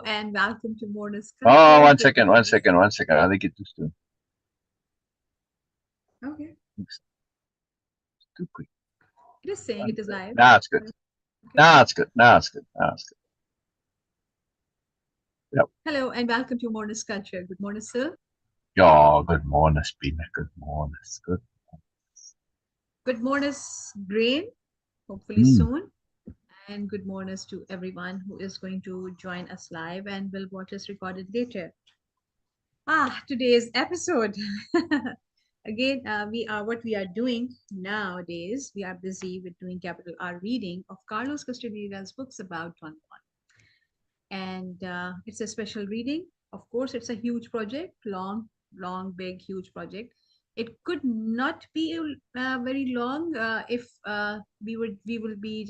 and welcome to Moreness-Culture. Oh, one second. I think it was too. Okay. It's too quick. It is saying it is live. Now it's good. Okay. Now it's good. Yep. Hello and welcome to Moreness-Culture. Good morning, Syl. Yeah, good morning, Beena. Good morning. Good. Good morning, Grain. Hopefully soon. And good morning to everyone who is going to join us live and will watch us recorded later. Today's episode. Again, what we are doing nowadays. We are busy with doing capital R reading of Carlos Castaneda's books about Don Juan. And it's a special reading. Of course, it's a huge project, long, big, huge project. It could not be very long if we would be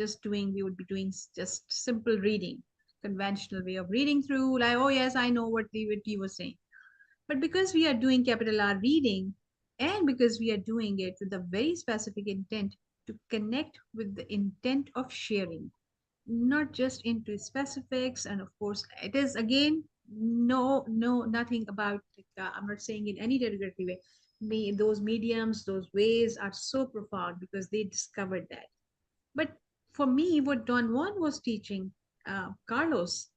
doing just simple reading, conventional way of reading through, like, oh yes, I know what he was saying. But because we are doing capital R reading, and because we are doing it with a very specific intent to connect with the intent of sharing, not just into specifics, and of course it is again nothing about I'm not saying in any derogatory way. Those mediums, those ways are so profound because they discovered that. But for me, what Don Juan was teaching Carlos,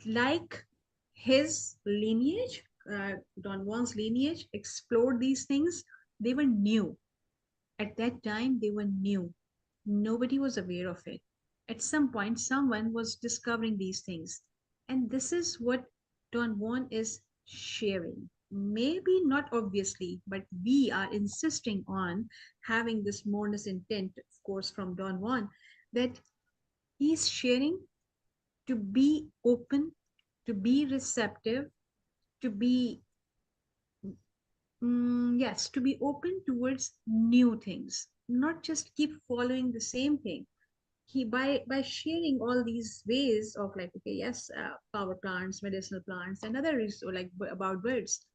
like his lineage, Don Juan's lineage explored these things. They were new at that time. They were new. Nobody was aware of it. At some point, someone was discovering these things. And this is what Don Juan is sharing. Maybe not obviously, but we are insisting on having this moreness intent, of course, from Don Juan, that he's sharing to be open, to be receptive, to be yes, to be open towards new things, not just keep following the same thing. He by sharing all these ways of, like, okay, yes, power plants, medicinal plants, and others, or like about birds.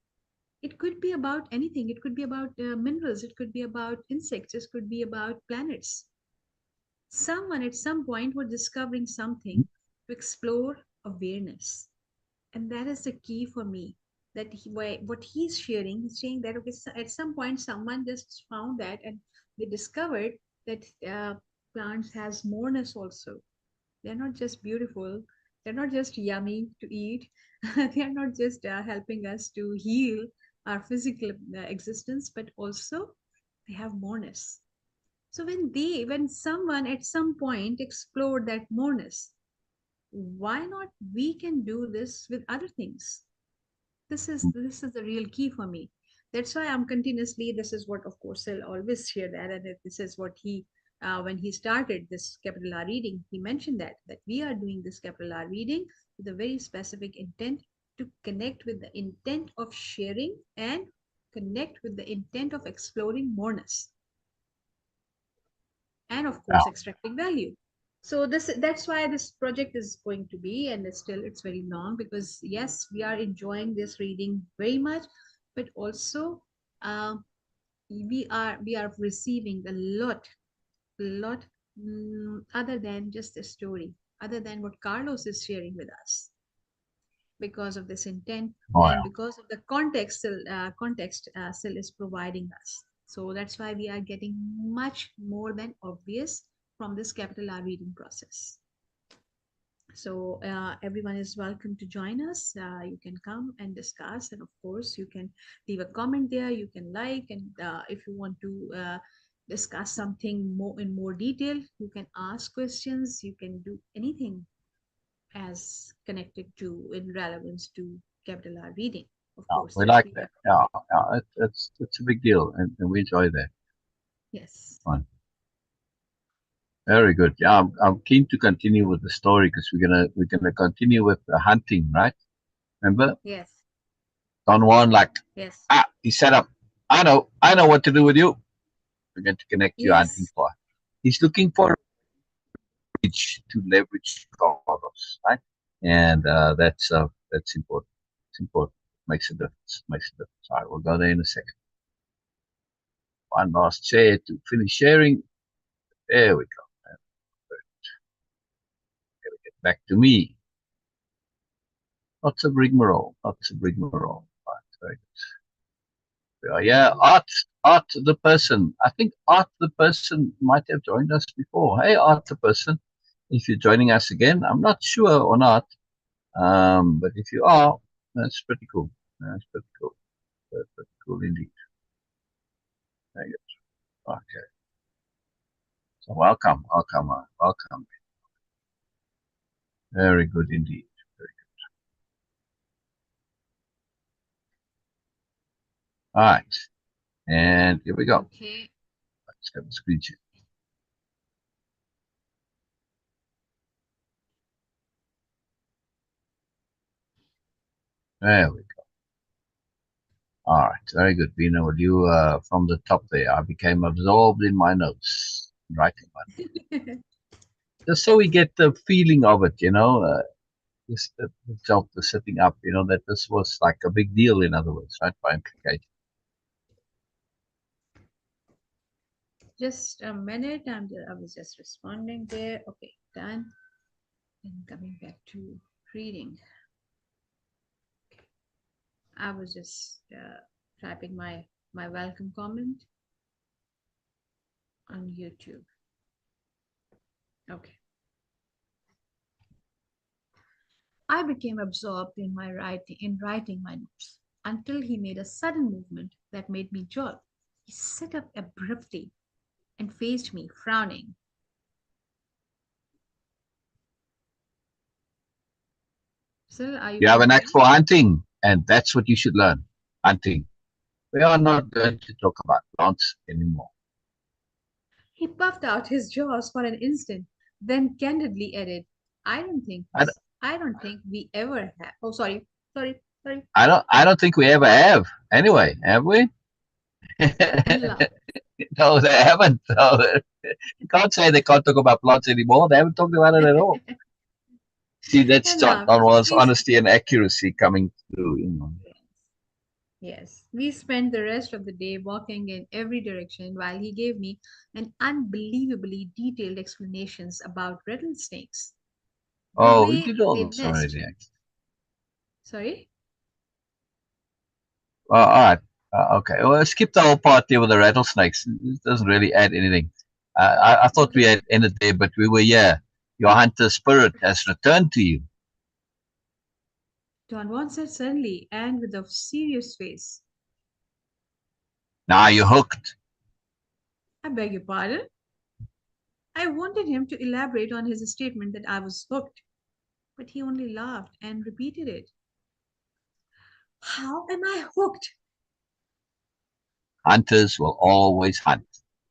It could be about anything. It could be about minerals. It could be about insects. It could be about planets. Someone at some point was discovering something to explore awareness, and that is the key for me. That what he's saying that, okay, so at some point someone just found that, and they discovered that plants has moreness also. They're not just beautiful, they're not just yummy to eat, they're not just helping us to heal our physical existence, but also they have moreness. So when someone at some point explored that moreness, why not we can do this with other things? This is the real key for me. That's why I'm continuously, this is what, of course, I'll always share that, and this is what he when he started this capital R reading, he mentioned that we are doing this capital R reading with a very specific intent to connect with the intent of sharing and connect with the intent of exploring moreness, and of course extracting value. So that's why this project is going to be, and it's very long, because yes, we are enjoying this reading very much, but also uh, we are receiving a lot, other than just a story, other than what Carlos is sharing with us, because of this intent, and because of the context Syl is providing us. So that's why we are getting much more than obvious from this capital R reading process. So everyone is welcome to join us. You can come and discuss, and of course you can leave a comment there. You can like, and if you want to discuss something more in more detail, you can ask questions. You can do anything as connected to, in relevance to capital R reading. Of course, We yes, like that. It's a big deal, and we enjoy that. Yes. Fun. Very good. Yeah, I'm keen to continue with the story, because we're gonna continue with the hunting, right? Remember? Yes. Don Juan, like, Yes. he set up. I know what to do with you. We're going to connect you hunting Yes. for. He's looking for to leverage Carlos, right? And that's important. It's important. Makes a difference. All right, we'll go there in a second. One last share to finish sharing. There we go. Get back to me. Lots of rigmarole. Lots of rigmarole. Right, very good. Yeah, Art the person. I think Art the person might have joined us before. Hey, Art the person, if you're joining us again, I'm not sure or not, but if you are, that's pretty cool. That's pretty cool. Pretty cool indeed. Very good. Okay. So welcome, welcome. Very good indeed. Very good. All right. And here we go. Okay. Let's have a screen share. There we go. All right. Very good. Beena, with you from the top there, I became absorbed in my notes, writing my notes. Just so we get the feeling of it, just the result, the sitting up, that this was like a big deal, in other words, right, by implication. Just a minute. I was just responding there. Okay, done. And coming back to reading. I was just typing my welcome comment on YouTube. Okay. I became absorbed in writing my notes until he made a sudden movement that made me jolt. He sat up abruptly and faced me, frowning. Syl, are you You have with an me? act for hunting, and that's what you should learn. Hunting. We are not going to talk about plants anymore. He puffed out his jaws for an instant, then candidly added, "I don't think I don't, I don't think we ever have." Oh, sorry. I don't think we ever have. Anyway, have we? La. No, they haven't. No, you can't say they can't talk about plants anymore. They haven't talked about it at all. See, that's And John laughed. Donwell's honesty and accuracy coming through. Yes, we spent the rest of the day walking in every direction while he gave me an unbelievably detailed explanations about rattlesnakes, the Oh, we way did all they those nest. already, actually. Sorry? All right. Okay. Well, skip the whole part there with the rattlesnakes. It doesn't really add anything. I thought we Okay. had ended there, but we were here. Your hunter spirit has returned to you. Don Juan said suddenly and with a serious face. Now you're hooked. I beg your pardon? I wanted him to elaborate on his statement that I was hooked, but he only laughed and repeated it. How am I hooked? Hunters will always hunt.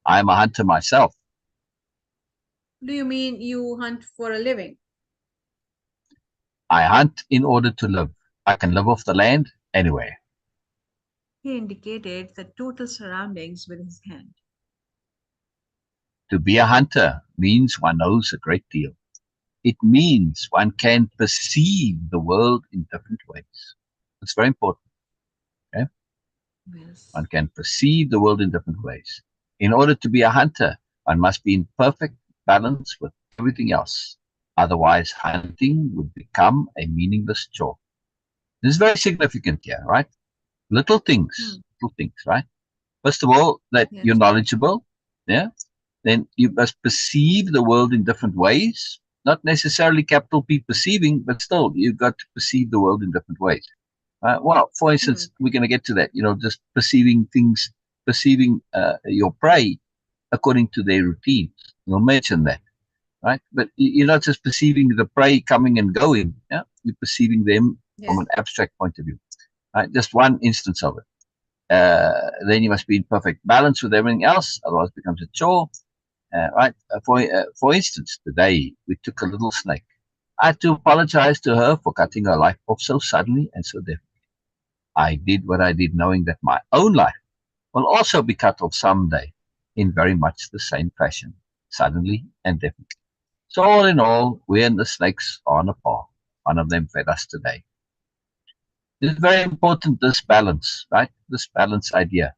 I'm a hunter myself. Do you mean you hunt for a living? I hunt in order to live. I can live off the land anywhere. He indicated the total surroundings with his hand. To be a hunter means one knows a great deal. It means one can perceive the world in different ways. It's very important. Okay? Yes. One can perceive the world in different ways. In order to be a hunter, one must be in perfect balance with everything else. Otherwise, hunting would become a meaningless chore. This is very significant here, right? Little Hmm. things, right? First of all, that you're Yes. knowledgeable, yeah? Then you must perceive the world in different ways. Not necessarily capital P perceiving, but still, you've got to perceive the world in different ways. Well, for Hmm. instance, we're going to get to that, just perceiving things, perceiving your prey according to their routines. We'll mention that, right? But you're not just perceiving the prey coming and going, yeah? You're perceiving them from Yes. an abstract point of view, right? Just one instance of it. Then you must be in perfect balance with everything else, otherwise it becomes a chore, right? For instance, today we took a little snake. I had to apologize to her for cutting her life off so suddenly and so definitely. I did what I did knowing that my own life will also be cut off someday in very much the same fashion, suddenly and definitely. So all in all, we and the snakes are on a par. One of them fed us today. It's very important, this balance, right? This balance idea.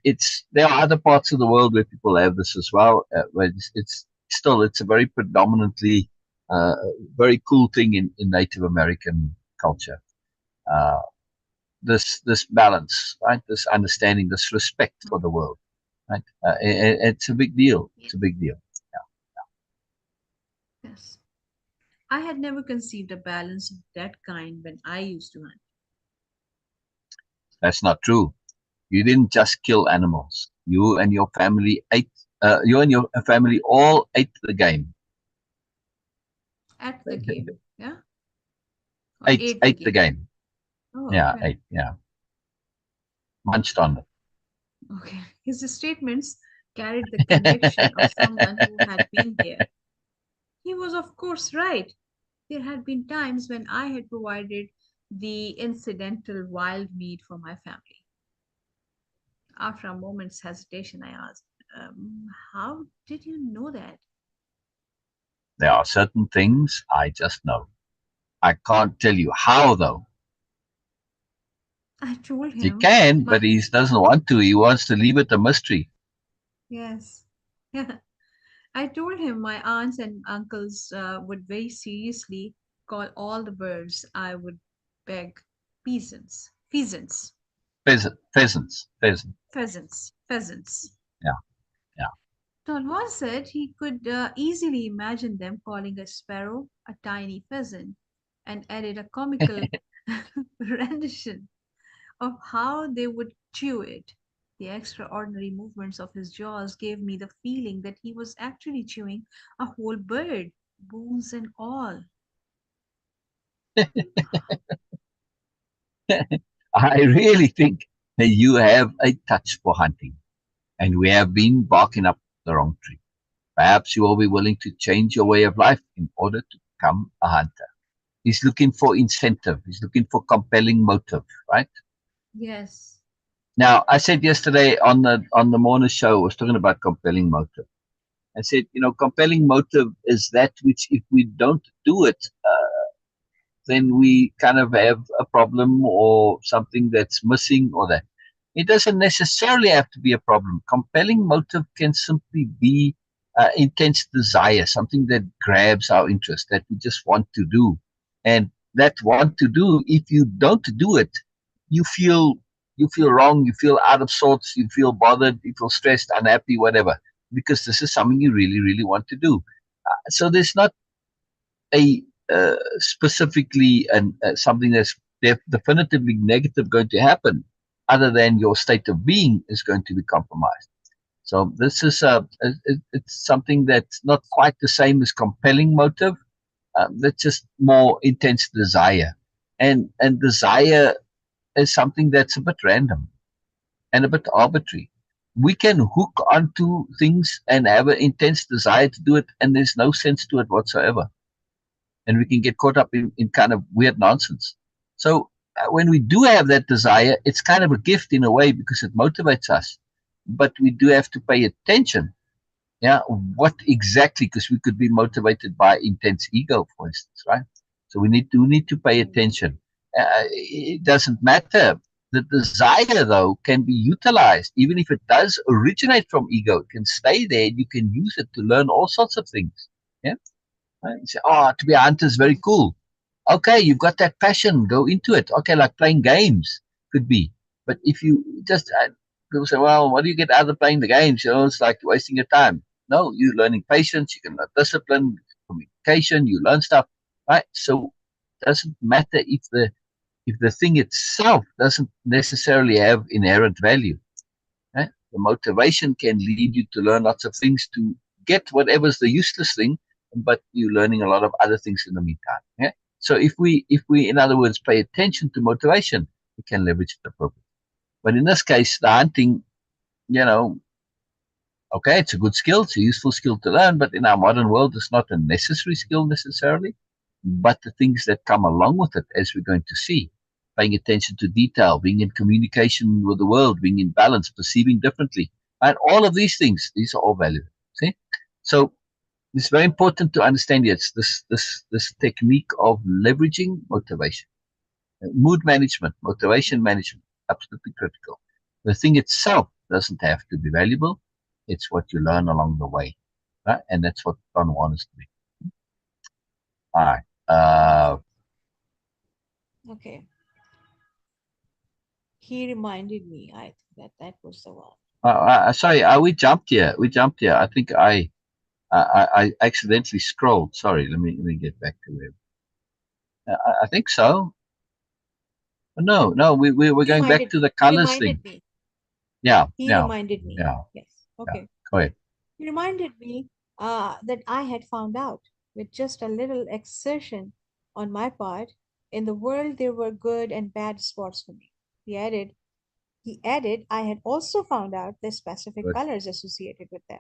It's there are other parts of the world where people have this as well, where it's a very predominantly very cool thing in Native American culture. Uh, this balance, right? This understanding, this respect for the world, right? It's a big deal. Yeah. It's a big deal. Yeah, Yes. I had never conceived a balance of that kind when I used to hunt. that's not true. You didn't just kill animals. You and your family ate. You and your family all ate the game. At the game, yeah? Or ate the Ate the game. game. Oh, Yeah, okay. ate. Yeah, munched on Okay. His statements carried the conviction of someone who had been there. He was, of course, right. There had been times when I had provided the incidental wild meat for my family. After a moment's hesitation, I asked, how did you know that? There are certain things I just know. I can't tell you how though. I told He him, can, my but he doesn't want to. He wants to leave it a mystery. yes. I told him my aunts and uncles would very seriously call all the birds I would beg peasants, pheasants, Pheasants. pheasants. Yeah, yeah. Don Juan said he could easily imagine them calling a sparrow a tiny pheasant and added a comical rendition of how they would chew it. The extraordinary movements of his jaws gave me the feeling that he was actually chewing a whole bird, bones and all. I really think that you have a touch for hunting, and we have been barking up the wrong tree. Perhaps you will be willing to change your way of life in order to become a hunter. He's looking for incentive. He's looking for compelling motive, right? Yes. Now, I said yesterday on the Moreness show, I was talking about compelling motive. I said, compelling motive is that which, if we don't do it, then we kind of have a problem or something that's missing or that. It doesn't necessarily have to be a problem. Compelling motive can simply be intense desire, something that grabs our interest, that we just want to do. And that want to do, if you don't do it, you feel you feel wrong, you feel out of sorts, you feel bothered, you feel stressed, unhappy, whatever, because this is something you really, really want to do. So there's not a specifically and something that's definitively negative going to happen, other than your state of being is going to be compromised. So this is it's something that's not quite the same as compelling motive. That's just more intense desire, and desire is something that's a bit random and a bit arbitrary. We can hook onto things and have an intense desire to do it, and there's no sense to it whatsoever, and we can get caught up in kind of weird nonsense. So when we do have that desire, it's kind of a gift in a way because it motivates us. But we do have to pay attention. Yeah, what exactly? Because we could be motivated by intense ego, for instance, right? So we need to pay attention. It doesn't matter. The desire, though, can be utilized, even if it does originate from ego. It can stay there. You can use it to learn all sorts of things. Yeah. Right? You say, oh, to be a hunter is very cool. Okay, you've got that passion, go into it. Okay, like playing games could be. But if you just, people say, well, what do you get out of playing the games? It's like wasting your time. No, you're learning patience, you can learn discipline, communication, you learn stuff, right? So it doesn't matter if the thing itself doesn't necessarily have inherent value. Right? The motivation can lead you to learn lots of things to get whatever's the useless thing, but you're learning a lot of other things in the meantime. Yeah? So if we in other words pay attention to motivation, we can leverage it appropriately. But in this case, the hunting, you know, okay, it's a good skill, it's a useful skill to learn, but in our modern world, it's not a necessary skill necessarily. But the things that come along with it, as we're going to see, paying attention to detail, being in communication with the world, being in balance, perceiving differently, and all of these things, these are all valuable. See, so it's very important to understand it's this technique of leveraging motivation, mood management, motivation management, absolutely critical. The thing itself doesn't have to be valuable; it's what you learn along the way, right? And that's what Don Juan is doing. All right. Okay. He reminded me, I think that was the one. Sorry, we jumped here. We jumped here. I think I accidentally scrolled. Sorry, let me get back to it. I think so. No, no, we're He going back reminded to the he colors thing. reminded me. Yeah, He yeah, reminded me. yeah, Yes. yeah. Okay. Go ahead. He reminded me that I had found out, with just a little exertion on my part, in the world there were good and bad spots for me. He added, he added, I had also found out the specific Good. colors associated with them.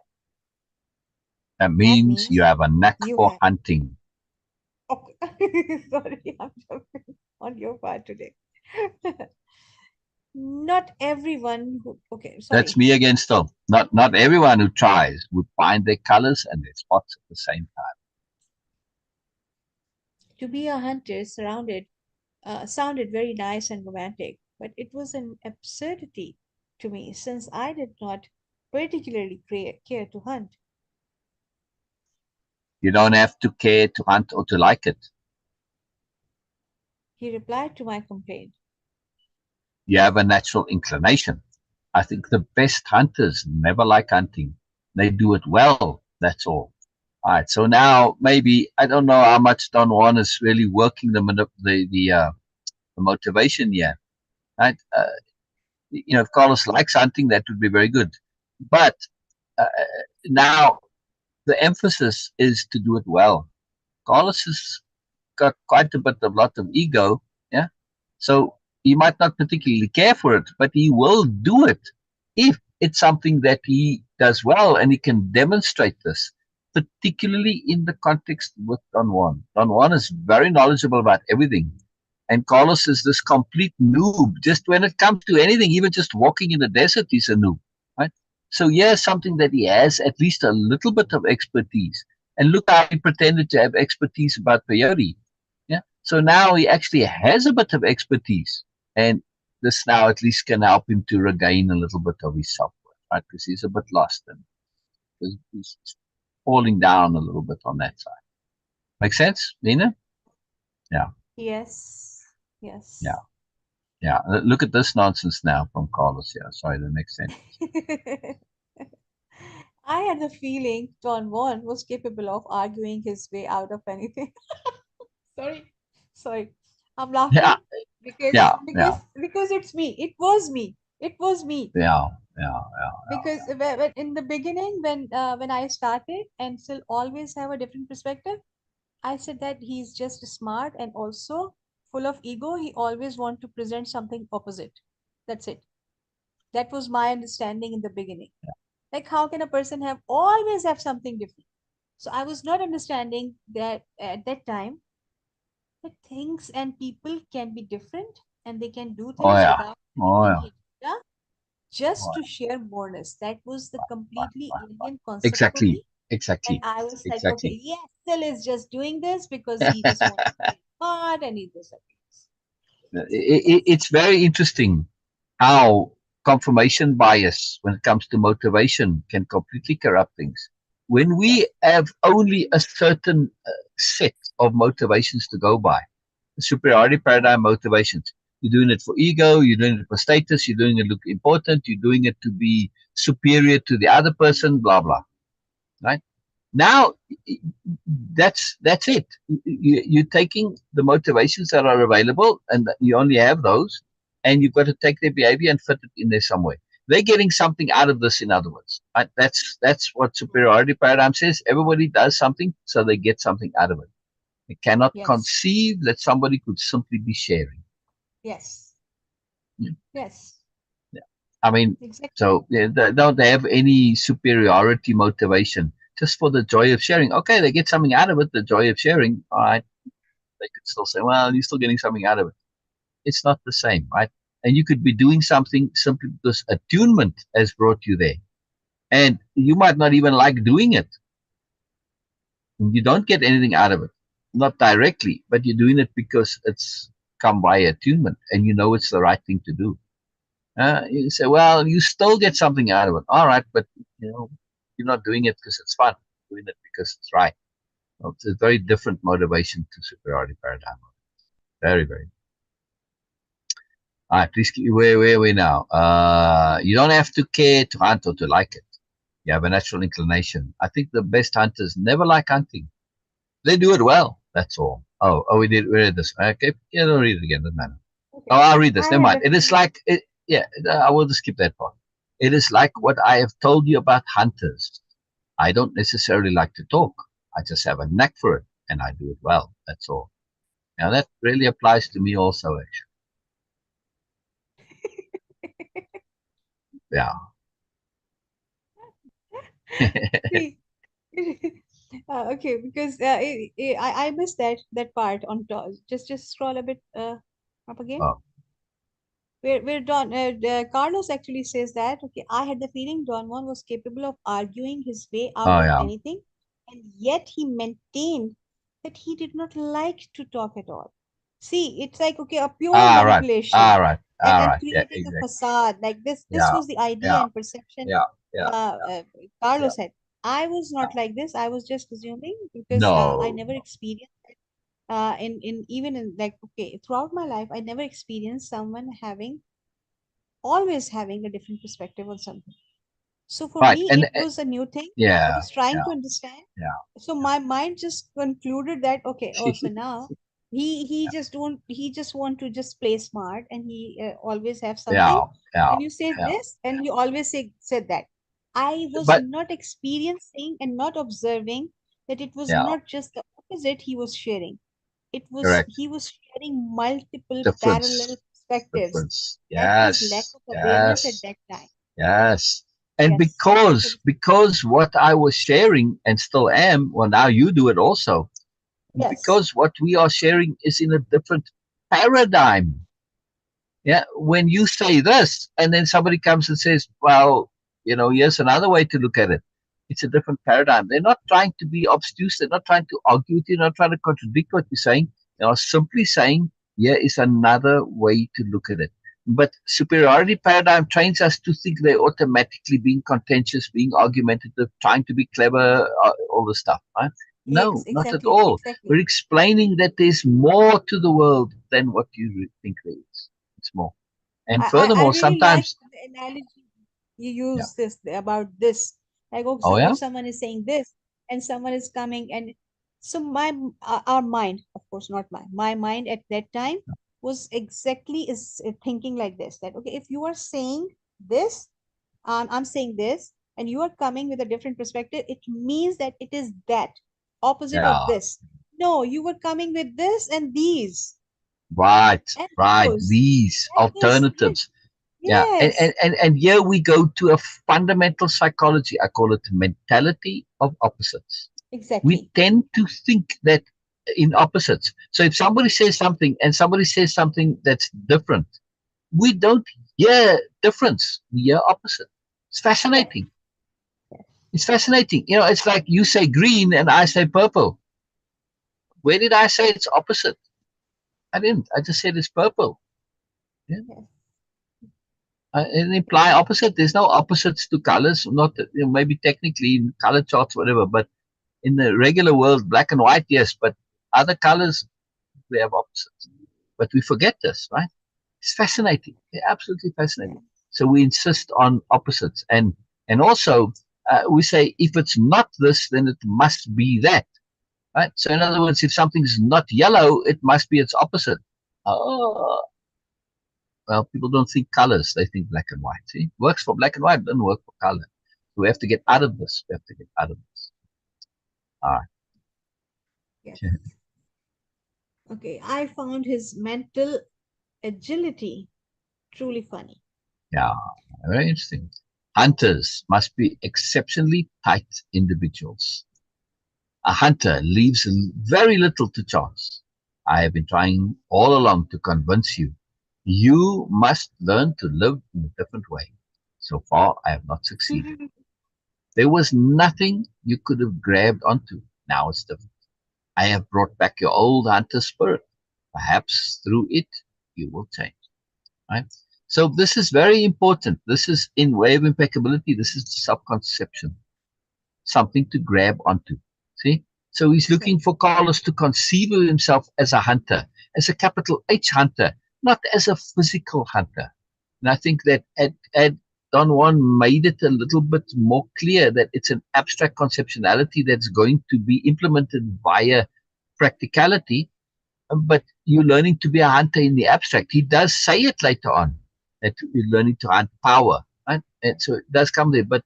That That means you means have a knack you for have. hunting. Okay. Sorry, I'm jumping on your part today. Not everyone who. Okay, That's sorry. me against them. Not everyone who tries would find their colors and their spots at the same time. To be a hunter sounded very nice and romantic, but it was an absurdity to me since I did not particularly care to hunt. You don't have to care to hunt or to like it. He replied to my complaint. You have a natural inclination. I think the best hunters never like hunting. They do it well. That's all. All right. So now maybe I don't know how much Don Juan is really working the motivation here. Right. If Carlos likes hunting, that would be very good. But uh, now the emphasis is to do it well. Carlos has got quite a bit of lot of ego. Yeah. So he might not particularly care for it, but he will do it if it's something that he does well and he can demonstrate this, particularly in the context with Don Juan. Don Juan is very knowledgeable about everything. And Carlos is this complete noob. Just when it comes to anything, even just walking in the desert, he's a noob. Right? So here's something that he has at least a little bit of expertise. And look how he pretended to have expertise about peyote. Yeah. So now he actually has a bit of expertise, and this now at least can help him to regain a little bit of his self worth, right? Because he's a bit lost and he's falling down a little bit on that side. Make sense, Nina? Yeah, Yes, yeah, yes. yeah. Look at this nonsense now from Carlos here. Sorry, the next sentence. I had the feeling Don Juan was capable of arguing his way out of anything. Sorry, sorry. I'm Yeah, laughing because yeah, because yeah, because it's me. It was me. It was me. yeah, yeah, yeah. Because in the beginning, when I started and still always have a different perspective, I said that he's just smart and also full of ego. He always want to present something opposite. That's it. That was my understanding in the beginning. Like, how can a person have always have something different? So I was not understanding that at that time that things and people can be different and they can do Oh things yeah, without having oh yeah, any agenda just oh, to share moreness. That was the completely yeah. alien concept for Exactly, me. And exactly, I was like, okay, exactly. yes, Sil is just doing this because he just wants to be smart and he disagrees. Yes. It's very interesting how confirmation bias, when it comes to motivation, can completely corrupt things. When we Yes. have only a certain set of motivations to go by, superiority paradigm motivations, you're doing it for ego, you're doing it for status, you're doing it to look important, you're doing it to be superior to the other person, blah, blah. Right? Now that's it. You're taking the motivations that are available and you only have those, and you've got to take their behavior and fit it in there somewhere. They're getting something out of this, in other words, right? That's what Mm. superiority paradigm says. Everybody does something, so they get something out of it. They cannot Yes. conceive that somebody could simply be sharing. Yes. Yeah. Yes. Yeah. I mean, Exactly. so they don't have any superiority motivation, just for the joy of sharing. Okay, they get something out of it, the joy of sharing. All right, they could still say, well, you're still getting something out of it. It's not the same, right? And you could be doing something simply because attunement has brought you there. And you might not even like doing it. You don't get anything out of it, not directly, but you're doing it because it's come by attunement and you know it's the right thing to do. You say, well, you still get something out of it. All right, but you're not doing it because it's fun. You're doing it because it's right. Well, it's a very different motivation to superiority paradigm. Very, very. All right, please keep where we now. You don't have to care to hunt or to like it. You have a natural inclination. I think the best hunters never like hunting. They do it well. That's all. We read this. Okay, yeah, don't read it again. Doesn't matter. Oh, Okay. I'll read this. I Never had mind. a It is feeling. like, yeah, I will just skip that part. It is like what I have told you about hunters. I don't necessarily like to talk. I just have a knack for it, and I do it well. That's all. Now that really applies to me also, actually. Yeah. See, okay, because I missed that part on top. Just scroll a bit up again. Oh, Where Carlos actually says that, okay, I had the feeling Don Juan was capable of arguing his way out oh of yeah. anything, and yet he maintained that he did not like to talk at all. See, it's like, okay, a pure All right. manipulation All right. and, All and right. Yeah. creating a Exactly. facade. Like this Yeah. was the idea Yeah. and perception Yeah. Yeah. uh, Yeah. uh, Yeah. Carlos had. I was Yeah. not like this. I was just assuming because I No. never experienced in even in like, okay, throughout my life I never experienced someone having always having a different perspective on something. So for Right. me, And it was a new thing. I yeah. was trying Yeah. to understand. Yeah. So my mind just concluded that, okay, oh, so now he just don't he just want to just play smart, and he always have something, Yeah. Yeah. and you say Yeah. this and you always said that. I was But not experiencing and not observing that it was yeah. not just the opposite he was sharing. It was Correct. he was sharing multiple parallel Difference. perspectives. Difference. That was lack Yes. of awareness at Yes. that time. Yes. And Yes. So because what I was sharing and still am, well, now you do it also. yes, Because what we are sharing is in a different paradigm. Yeah, when you say this, and then somebody comes and says, "Well, here's another way to look at it." It's a different paradigm. They're not trying to be obtuse. They're not trying to argue with you. They're not trying to contradict what you're saying. They are simply saying, "Here is another way to look at it." But superiority paradigm trains us to think they're automatically being contentious, being argumentative, trying to be clever, all this stuff. Right? yes, No, not at exactly, all. exactly. We're explaining that there's more to the world than what you think there is. It's more. And I furthermore, really like sometimes, the analogy you yeah. use this about this. Like, oh, Oh, yeah? suppose someone is saying this, and someone is coming, and so our mind, of course, not my mind at that time was exactly is thinking like this. That, okay, if you are saying this, I'm saying this, and you are coming with a different perspective, it means that it is that opposite of Yeah. this. No, you were coming with this and these Right. and Right. those These and this. Yes, alternatives. Yeah. And, yes, and, and, and here we go to a fundamental psychology. I call it mentality of opposites. We exactly. tend to think that in opposites. So if somebody says something and somebody says something that's different, we don't hear difference. We hear opposite. It's Yes, fascinating. yes, It's fascinating. It's like you say green and I say purple. Where did I say it's opposite? I didn't. I just said it's purple. Yeah. yes, I didn't imply exactly. opposite. There's no opposites to colors. Not maybe technically in color charts, whatever. But in the regular world, black and white, yes. But other colors, they have opposites. But we forget this, right? It's fascinating. They're absolutely Yeah. fascinating. So we insist on opposites, and also we say if it's not this, then it must be that. Right? So in other words, if something's not yellow, it must be its opposite. Oh, well, people don't think colors; they think black and white. See, works for black and white, doesn't work for color. So we have to get out of this. We have to get out of this. All right. Yes. Okay, I found his mental agility truly funny. Yeah, very interesting. Hunters must be exceptionally tight individuals. A hunter leaves very little to chance. I have been trying all along to convince you. You must learn to live in a different way. So far, I have not succeeded. There was nothing you could have grabbed onto. Now it's different. I have brought back your old hunter spirit. Perhaps through it, you will change. Right? So this is very important. This is in Way of Impeccability. This is self-conception, something to grab onto. See? So he's Right. looking for Carlos to conceive of himself as a hunter, as a capital H hunter, not as a physical hunter. And I think that at Don Juan made it a little bit more clear that it's an abstract conceptuality that's going to be implemented via practicality, but you're learning to be a hunter in the abstract. He does say it later on, that you're learning to hunt power, right? And so it does come there, but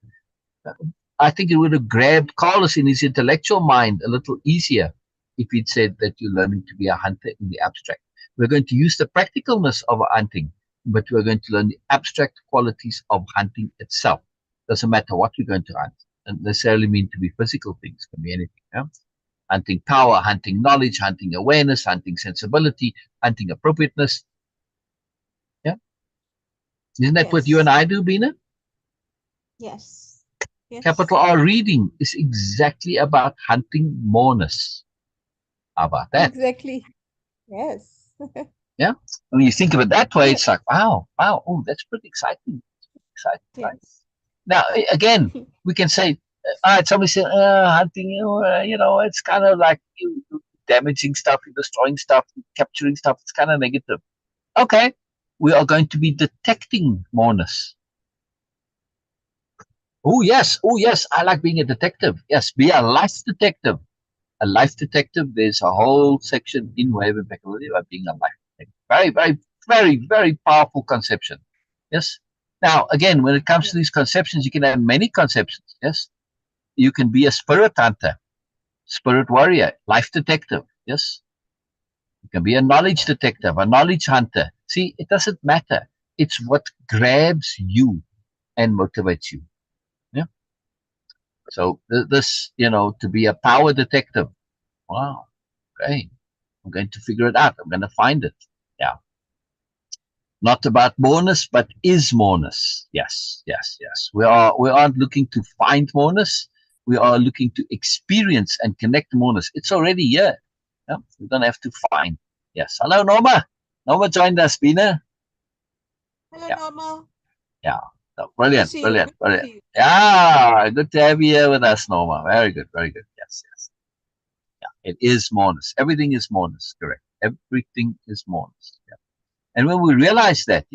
I think it would have grabbed Carlos in his intellectual mind a little easier if he'd said that you're learning to be a hunter in the abstract. We're going to use the practicalness of hunting, but we're going to learn the abstract qualities of hunting itself. Doesn't matter what we're going to hunt. Doesn't necessarily mean to be physical things, can be anything. Yeah? Hunting power, hunting knowledge, hunting awareness, hunting sensibility, hunting appropriateness. Yeah, isn't that what you and Yes. I do, Beena? Yes. Capital Yes. R reading is exactly about hunting moreness. How about that? Exactly. Yes. Yeah. When you think of it that way, Yeah. it's like, wow, wow, oh, that's pretty exciting. Exciting, right? Yes. Now, again, we can say, all right, somebody said, hunting, it's kind of like you damaging stuff, you destroying stuff, capturing stuff. It's kind of negative. Okay, we are going to be detecting moreness. Oh yes, I like being a detective. Yes, be a life detective. A life detective, there's a whole section in Way-Of-Impeccability about being a life detective. Very, very, very, very powerful conception. Yes. Now, again, when it comes Yeah. to these conceptions, you can have many conceptions. Yes. You can be a spirit hunter, spirit warrior, life detective. Yes. You can be a knowledge detective, a knowledge hunter. See, it doesn't matter. It's what grabs you and motivates you. Yeah. So this, to be a power detective. Wow. Okay. I'm going to figure it out. I'm going to find it. Yeah. Not about moreness, but is moreness. Yes, yes, yes. We aren't looking to find moreness. We are looking to experience and connect moreness. It's already here. Yeah? We don't have to find. Yes. Hello, Norma. Norma joined us, Beena. Hello, Yeah, Norma. yeah. So, Good to brilliant, see you. brilliant, Good to brilliant. see you. Yeah, good to have you here with us, Norma. Very good, very good. Yes, yes. Yeah, it is moreness. Everything is moreness, correct. Everything is moreness. Yeah. And when we realize that,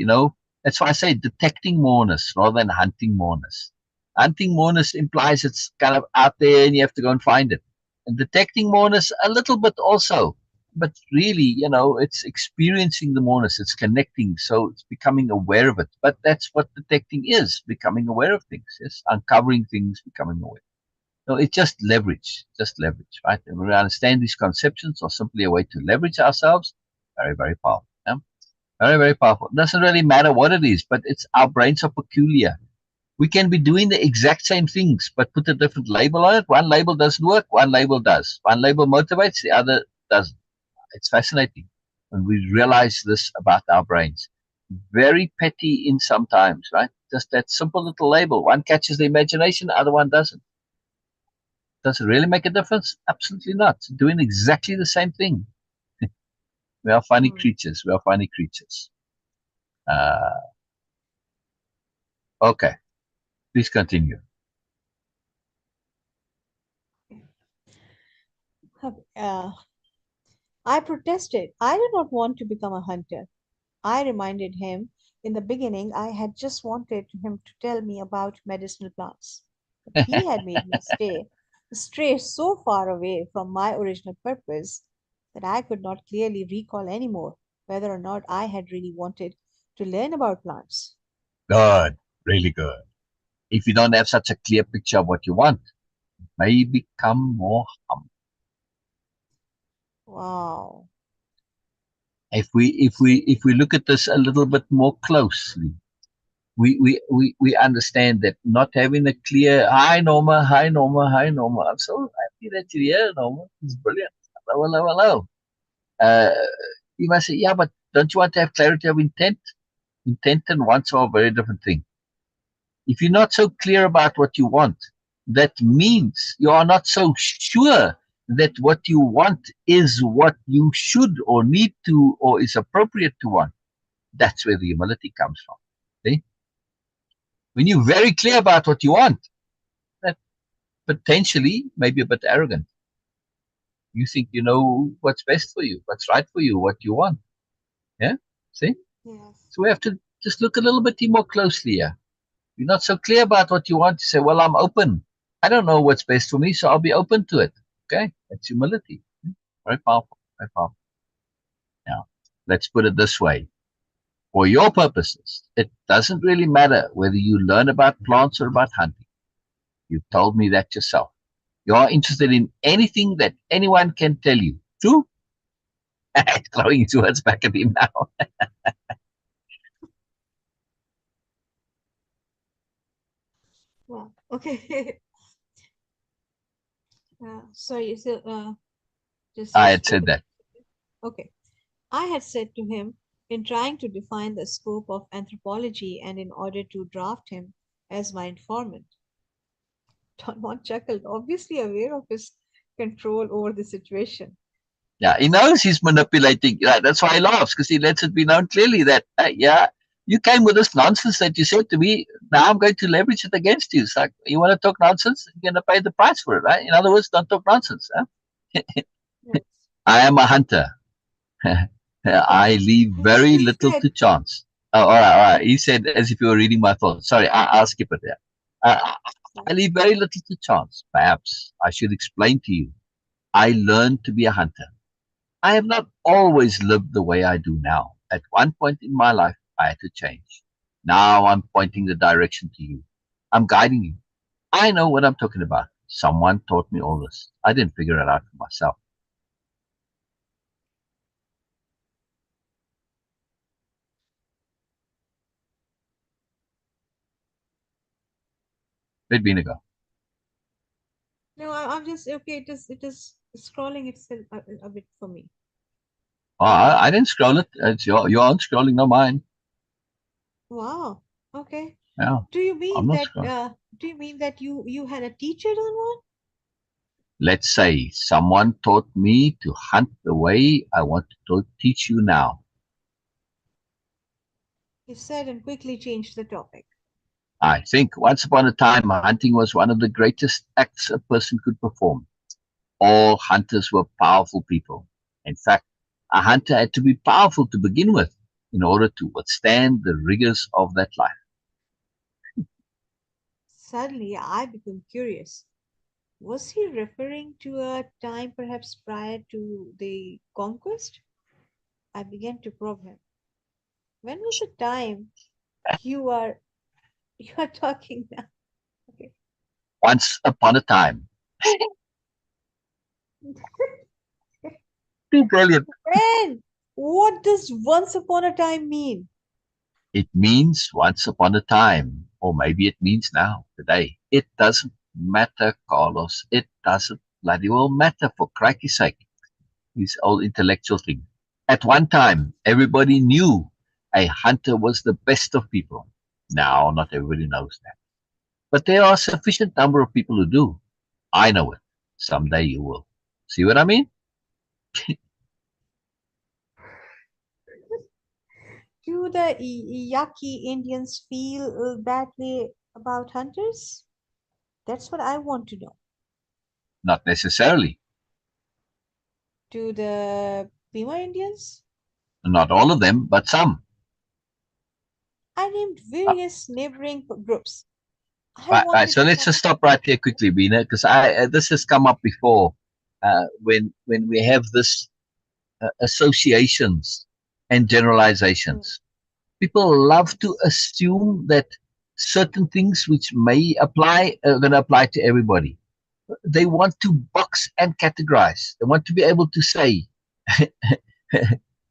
that's why I say detecting moreness rather than hunting moreness. Hunting moreness implies it's kind of out there and you have to go and find it. And detecting moreness a little bit also. But really, it's experiencing the moreness, it's connecting, so it's becoming aware of it. But that's what detecting is, becoming aware of things, yes? Uncovering things, becoming aware. So it's just leverage, right? And when we understand these conceptions are simply a way to leverage ourselves, very, very powerful. Yeah? Very, very powerful. It doesn't really matter what it is, but it's our brains are peculiar. We can be doing the exact same things, but put a different label on it. One label doesn't work, one label does. One label motivates, the other doesn't. It's fascinating when we realize this about our brains. Very petty in sometimes, right? Just that simple little label. One catches the imagination, the other one doesn't. Does it really make a difference? Absolutely not. Doing exactly the same thing. We are funny Hmm. creatures. We are funny creatures. Uh, okay. Please continue. Uh, I protested. I did not want to become a hunter. I reminded him in the beginning I had just wanted him to tell me about medicinal plants. But he had made me stray so far away from my original purpose that I could not clearly recall anymore whether or not I had really wanted to learn about plants. Good. Really good. If you don't have such a clear picture of what you want, it may become more humble. Wow. If we look at this a little bit more closely, we understand that not having a clear hi Norma, hi Norma, hi Norma. I'm so happy that you're here, Norma. It's brilliant. Hello, hello, hello. Uh, you must say, yeah, but don't you want to have clarity of intent? Intent and wants are a very different thing. If you're not so clear about what you want, that means you are not so sure that what you want is what you should or need to or is appropriate to want. That's where the humility comes from. See? When you're very clear about what you want, that potentially may be a bit arrogant. You think you know what's best for you, what's right for you, what you want. Yeah? See? Yes. So we have to just look a little bit more closely here. You're not so clear about what you want to say. Well, I'm open. I don't know what's best for me, so I'll be open to it. Okay? That's humility. Very powerful. Very powerful. Now, let's put it this way. For your purposes, it doesn't really matter whether you learn about plants or about hunting. You've told me that yourself. You are interested in anything that anyone can tell you. True? Throwing his words back at him now. Wow. Okay. Sorry. So, I just had said that. okay. I had said to him, in trying to define the scope of anthropology and in order to draft him as my informant. Don Juan chuckled, obviously aware of his control over the situation. Yeah, he knows he's manipulating. Yeah, that's why he laughs, because he lets it be known clearly that, yeah, you came with this nonsense that you said to me. Now I'm going to leverage it against you. It's like, you want to talk nonsense? You're going to pay the price for it, right? In other words, don't talk nonsense. Huh? Yes. I am a hunter. I leave very He little said, to chance. Oh, all right, all right. He said as if you were reading my thoughts. Sorry, I'll skip it there. I leave very little to chance. Perhaps I should explain to you. I learned to be a hunter. I have not always lived the way I do now. At one point in my life, I had to change. Now I'm pointing the direction to you. I'm guiding you. I know what I'm talking about. Someone taught me all this. I didn't figure it out for myself. Where'd Beena go? no, I'm just okay. It is scrolling itself a bit for me. Oh, I didn't scroll it. It's your own scrolling, not mine. Wow. Okay. Yeah, Do you I'm mean not that? scrolling. Do you mean that you had a teacher, Don Juan? Let's say someone taught me to hunt the way I want to teach you now. He said and quickly changed the topic. I think once upon a time, hunting was one of the greatest acts a person could perform. All hunters were powerful people. In fact, a hunter had to be powerful to begin with in order to withstand the rigors of that life. Suddenly, I became curious. Was he referring to a time perhaps prior to the conquest? I began to probe him. When was the time you are you are talking now? Okay. Once upon a time. Too brilliant. When? What does once upon a time mean? It means once upon a time, or maybe it means now, today. It doesn't matter, Carlos. It doesn't bloody well matter, for crikey's sake. This old intellectual thing. At one time, everybody knew a hunter was the best of people. Now, not everybody knows that. But there are a sufficient number of people who do. I know it. Someday you will. See what I mean? Do the Yaqui Indians feel that way about hunters? That's what I want to know. Not necessarily. Do the Pima Indians? Not all of them, but some. I named Uh, various neighboring groups. I wanted so to let's find just stop right there quickly, Beena, because this has come up before when we have this associations and mm, generalizations. People love to assume that certain things which may apply are going to apply to everybody. They want to box and categorize. They want to be able to say,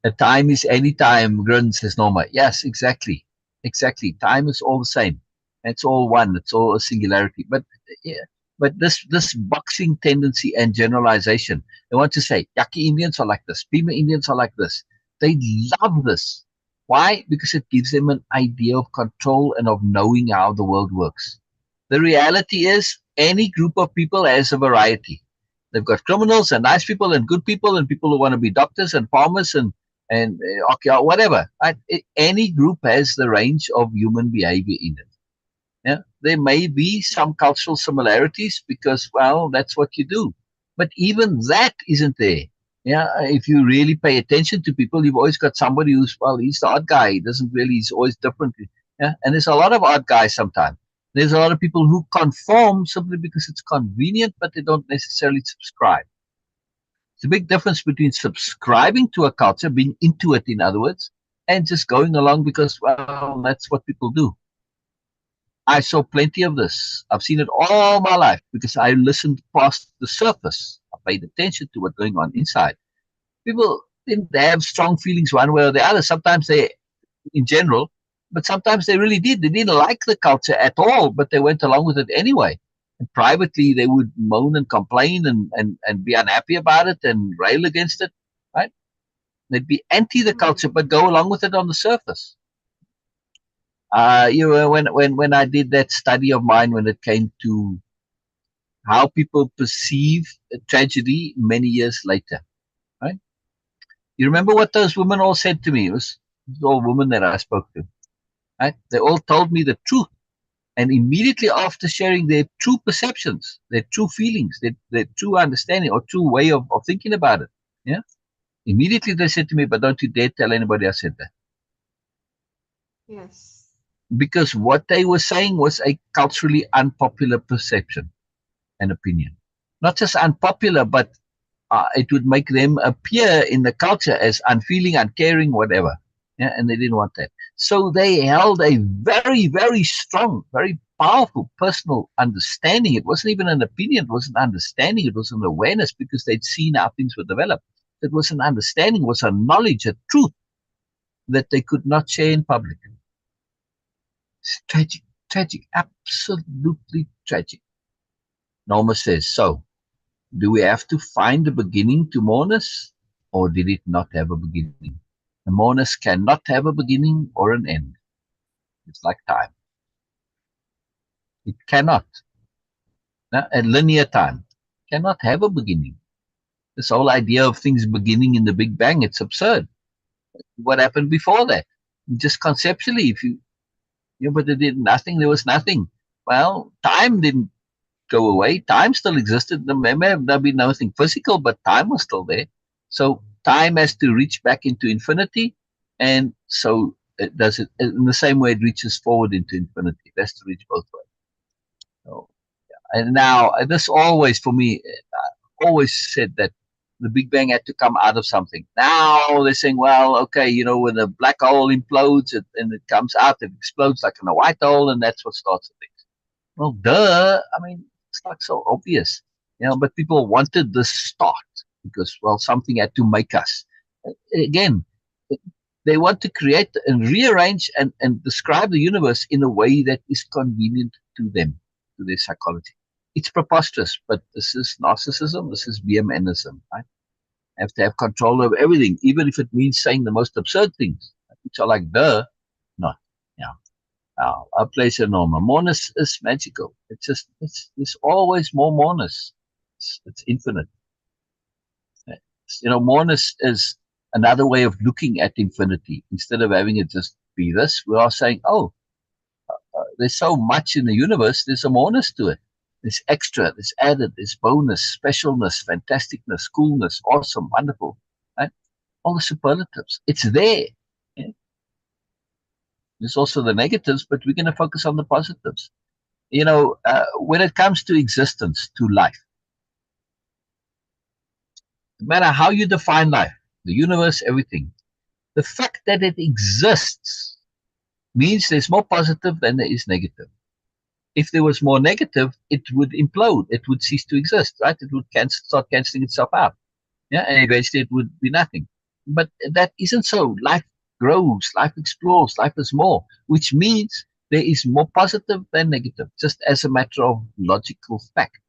a time is any time, Grun says Norma. Yes, exactly. Exactly. Time is all the same. It's all one. It's all a singularity. But yeah, but this boxing tendency and generalization, they want to say, Yaqui Indians are like this, Pima Indians are like this. They love this. Why? Because it gives them an idea of control and of knowing how the world works. The reality is any group of people has a variety. They've got criminals and nice people and good people and people who want to be doctors and farmers and okay, whatever. Right? Any group has the range of human behavior in it. Yeah, there may be some cultural similarities because, well, that's what you do. But even that isn't there. Yeah, if you really pay attention to people, you've always got somebody who's, well, he's the odd guy. He doesn't really, he's always different. Yeah, and there's a lot of odd guys sometimes. There's a lot of people who conform simply because it's convenient, but they don't necessarily subscribe. It's a big difference between subscribing to a culture, being into it, in other words, and just going along because, well, that's what people do. I saw plenty of this. I've seen it all my life because I listened past the surface. I paid attention to what's going on inside. People didn't have strong feelings one way or the other. Sometimes they, in general, but sometimes they really did. They didn't like the culture at all, but they went along with it anyway. And privately, they would moan and complain and be unhappy about it and rail against it, right? They'd be anti the culture, but go along with it on the surface. When I did that study of mine, when it came to how people perceive a tragedy many years later, right? You remember what those women all said to me? It was all women that I spoke to, right? They all told me the truth. And immediately after sharing their true perceptions, their true feelings, their true understanding or true way of thinking about it, yeah, immediately they said to me, but don't you dare tell anybody I said that. Yes. Because what they were saying was a culturally unpopular perception and opinion. Not just unpopular, but it would make them appear in the culture as unfeeling, uncaring, whatever. Yeah, and they didn't want that. So they held a very, very strong, very powerful personal understanding. It wasn't even an opinion, it was an understanding, it was an awareness because they'd seen how things were developed. It was an understanding, it was a knowledge, a truth that they could not share in public. It's tragic, tragic, absolutely tragic. Norma says, so do we have to find a beginning to mourners, or did it not have a beginning? The mourners cannot have a beginning or an end. It's like time. It cannot. A linear time cannot have a beginning. This whole idea of things beginning in the Big Bang, it's absurd. What happened before that? Just conceptually, if but it did nothing, there was nothing. Well, time didn't go away. Time still existed. There may have not been nothing physical, but time was still there. So time has to reach back into infinity, and so it does it in the same way it reaches forward into infinity. It has to reach both ways. So, and now this always for me, always said that the Big Bang had to come out of something. Now they're saying, well, okay, when a black hole implodes and it comes out, it explodes like in a white hole, and that's what starts the thing. Well, duh. I mean, it's like so obvious, but people wanted this start because, well, something had to make us. Again, they want to create and rearrange and describe the universe in a way that is convenient to them, to their psychology. It's preposterous, but this is narcissism, this is BMNism, right? Have to have control over everything, even if it means saying the most absurd things, which are like, duh, not. Yeah. Our place in Norma. Moreness is magical. There's always more moreness. It's infinite. Moreness is another way of looking at infinity. Instead of having it just be this, we are saying, oh, there's so much in the universe, there's a moreness to it. There's extra, there's added, there's bonus, specialness, fantasticness, coolness, awesome, wonderful. Right? All the superlatives. It's there. Yeah? There's also the negatives, but we're going to focus on the positives. When it comes to existence, to life, no matter how you define life, the universe, everything, the fact that it exists means there's more positive than there is negative. If there was more negative, it would implode. It would cease to exist, right? It would start canceling itself out. Yeah, and eventually it would be nothing. But that isn't so. Life grows, life explores, life is more, which means there is more positive than negative, just as a matter of logical fact.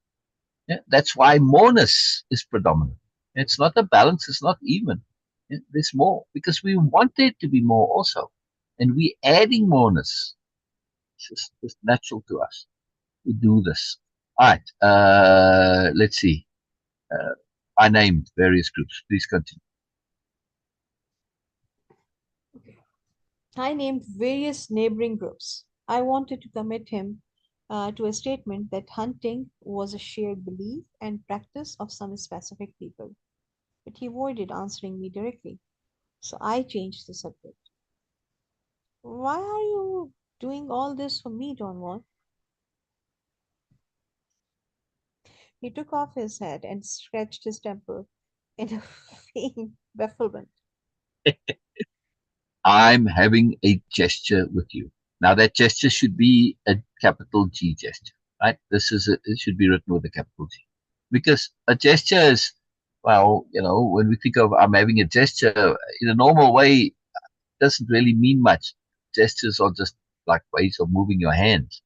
Yeah, that's why moreness is predominant. It's not a balance, it's not even. Yeah, there's more because we want there to be more also. And we're adding moreness. It's natural to us. We do this. All right. Let's see. Uh, I named various groups. Please continue. I named various neighboring groups. I wanted to commit him to a statement that hunting was a shared belief and practice of some specific people. but he avoided answering me directly. So I changed the subject. Why are you doing all this for me, Don Juan? He took off his hat and scratched his temple in a faint bafflement. I'm having a gesture with you. Now that gesture should be a capital G gesture, right? It should be written with a capital G. Because a gesture is, well, when we think of I'm having a gesture in a normal way, it doesn't really mean much. Gestures are just like ways of moving your hands.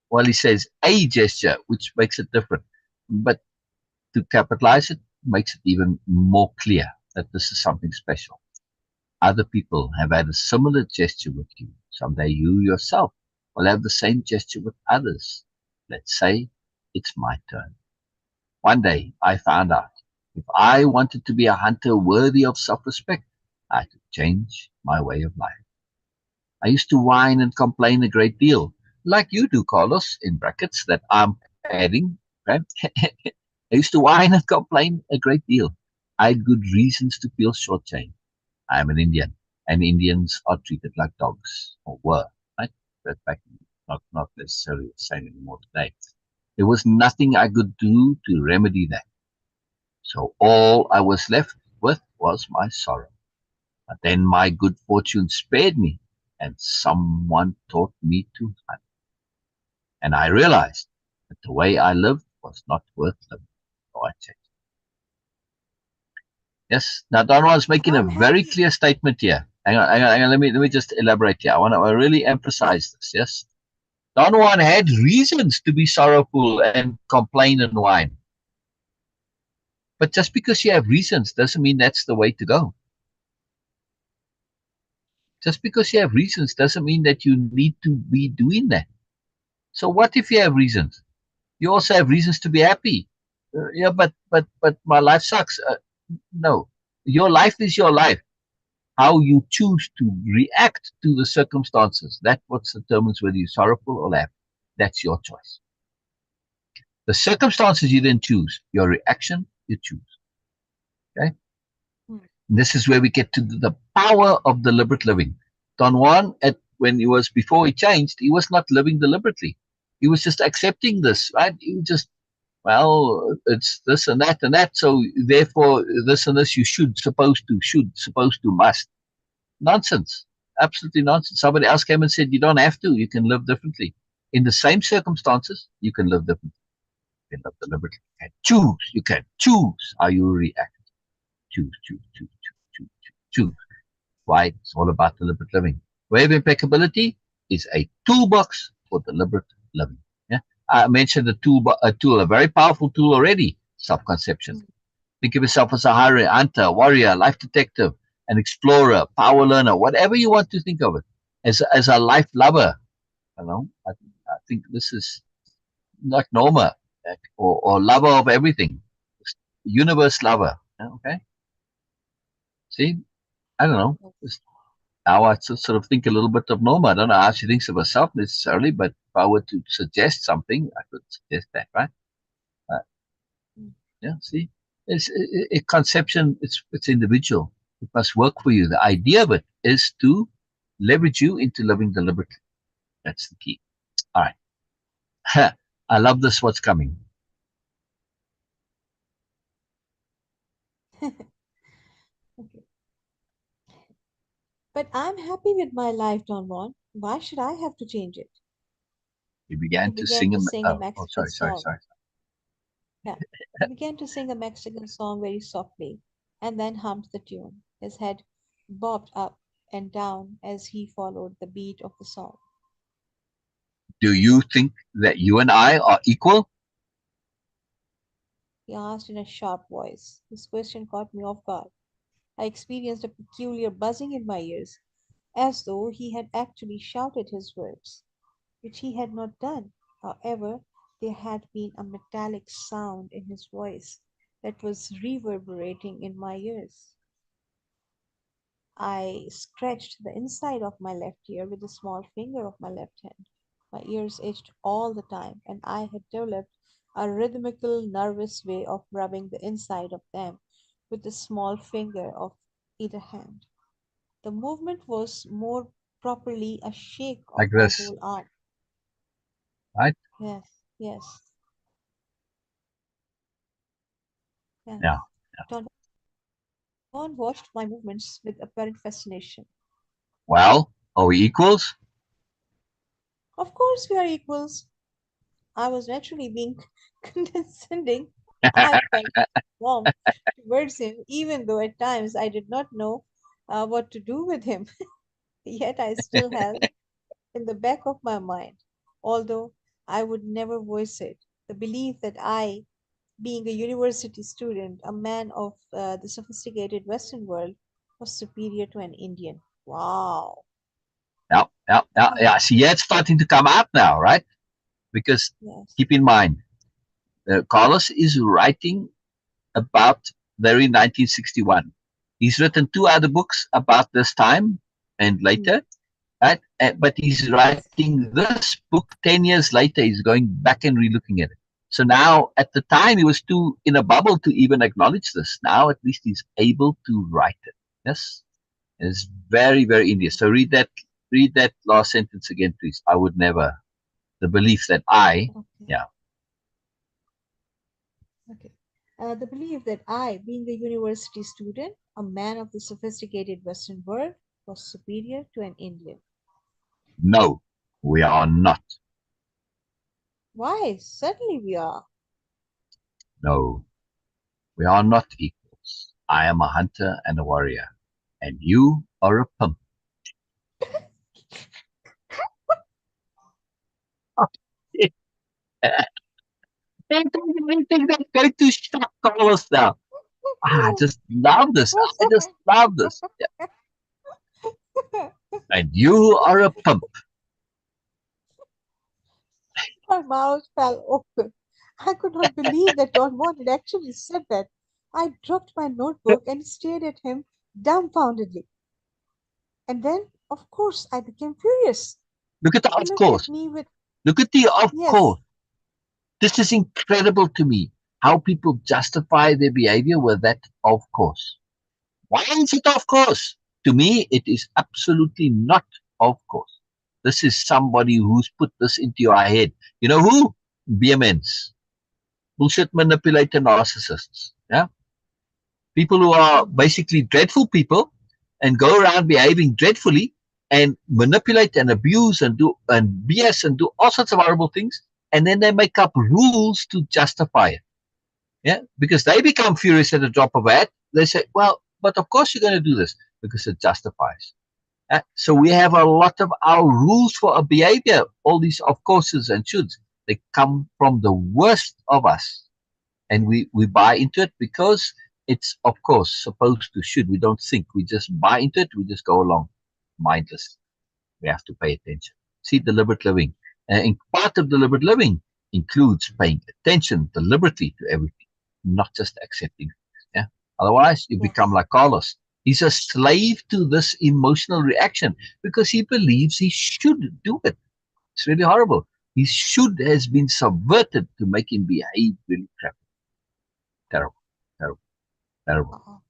Well, he says a gesture, which makes it different. But to capitalize it makes it even more clear that this is something special. Other people have had a similar gesture with you. Someday you yourself will have the same gesture with others. Let's say it's my turn. One day I found out if I wanted to be a hunter worthy of self-respect, I had to change my way of life. I used to whine and complain a great deal, like you do, Carlos, in brackets that I'm adding. Okay? I used to whine and complain a great deal. I had good reasons to feel shortchanged. I am an Indian, and Indians are treated like dogs, or were, right? That's back, not necessarily the same anymore today. There was nothing I could do to remedy that. So all I was left with was my sorrow. But then my good fortune spared me, and someone taught me to hunt. And I realized that the way I lived was not worth living. So I changed. Yes. Now Don Juan's making a I'm very happy. clear statement here. Hang on. Let me just elaborate here. I want to really emphasize this. Yes. Don Juan had reasons to be sorrowful and complain and whine. But just because you have reasons doesn't mean that's the way to go. Just because you have reasons doesn't mean that you need to be doing that. So what if you have reasons? You also have reasons to be happy. Yeah, but my life sucks. No, your life is your life. How you choose to react to the circumstances, that's what determines whether you're sorrowful or happy. That's your choice. The circumstances you didn't choose. Your reaction you choose. Okay. Hmm. And this is where we get to the power of deliberate living. Don Juan, when he was before he changed, he was not living deliberately. He was just accepting this, right? He was just, well, it's this and that and that. So therefore, this and this you should, supposed to, must. Nonsense. Absolutely nonsense. Somebody else came and said, you don't have to. You can live differently. In the same circumstances, you can live differently. You can live deliberately. You can choose. You can choose how you react. Choose. Why? It's all about deliberate living. Way-of-Impeccability is a toolbox for deliberate living. Yeah? I mentioned a very powerful tool already, self-conception. Hmm. Think of yourself as a hunter, warrior, life detective, an explorer, power learner, whatever you want to think of it. As a life lover, I think this is like Norma, or lover of everything, universe lover. Okay, see, I don't know. Now I sort of think a little bit of Norma. I don't know how she thinks of herself necessarily, but if I were to suggest something, I could suggest that, right? Uh, Hmm. yeah, see, it's a conception. It's individual. It must work for you. The idea of it is to leverage you into living deliberately. That's the key. All right. I love this. What's coming? Okay. But I'm happy with my life, Don Juan. Why should I have to change it? He He began to began sing. to sing a Mexican Sorry. song. Yeah. He began to sing a Mexican song very softly and then hummed the tune. His head bobbed up and down as he followed the beat of the song. Do you think that you and I are equal? He asked in a sharp voice. His question caught me off guard. I experienced a peculiar buzzing in my ears, as though he had actually shouted his words, which he had not done. However, there had been a metallic sound in his voice that was reverberating in my ears. I scratched the inside of my left ear with the small finger of my left hand. My ears itched all the time, and I had developed a rhythmical, nervous way of rubbing the inside of them with a small finger of either hand. The movement was more properly a shake of like my this, whole arm. right? Yes, yes, yes. Yeah. Don Juan watched my movements with apparent fascination. Well, are we equals? Of course, we are equals. I was naturally being condescending. I felt warm towards him, even though at times I did not know what to do with him. Yet I still held in the back of my mind, although I would never voice it, the belief that I, being a university student, a man of the sophisticated Western world, was superior to an Indian. Wow. Yeah, yeah, yeah, yeah. Ah, See, yeah, it's starting to come out now, right? Because yes. keep in mind, Carlos is writing about there in 1961. He's written two other books about this time and Mm, later, right? But he's yes. writing this book 10 years later. He's going back and relooking at it. So now, at the time, he was too in a bubble to even acknowledge this. Now, at least he's able to write it. Yes, it's very, very Indian. So read that last sentence again, please. I would never. The belief that I, Okay. yeah, Okay. The belief that I, being a university student, a man of the sophisticated Western world, was superior to an Indian. no, we are not. Why? Certainly we are. No, we are not equals. I am a hunter and a warrior, and you are a pimp. I think that's going to shock Carlos now. I just love this. I just love this. Yeah. And you are a pimp. My mouth fell open. I could not believe that Don Juan had actually said that. I dropped my notebook and stared at him dumbfoundedly. And then, of course, I became furious. Look at the He of looked at course. me with, Look at the of yes, course. This is incredible to me. How people justify their behavior with that of course. Why is it of course? To me, it is absolutely not of course. This is somebody who's put this into your head. You know who? BMNs. Bullshit manipulator narcissists. Yeah. People who are mm, basically dreadful people and go around behaving dreadfully and manipulate and abuse and do and BS and do all sorts of horrible things. And then they make up rules to justify it. Yeah. Because they become furious at the drop of a hat. They say, well, but of course you're going to do this because it justifies. So we have a lot of our rules for our behavior, all these of courses and shoulds, they come from the worst of us. And we buy into it because it's, of course, supposed to, should. We don't think. We just buy into it. We just go along mindless. We have to pay attention. See, deliberate living. And part of deliberate living includes paying attention deliberately to everything, not just accepting things. Yeah. Otherwise, you become yes. like Carlos. He's a slave to this emotional reaction because he believes he should do it. It's really horrible. His should has been subverted to make him behave really crap. Terrible, terrible, terrible. Wow.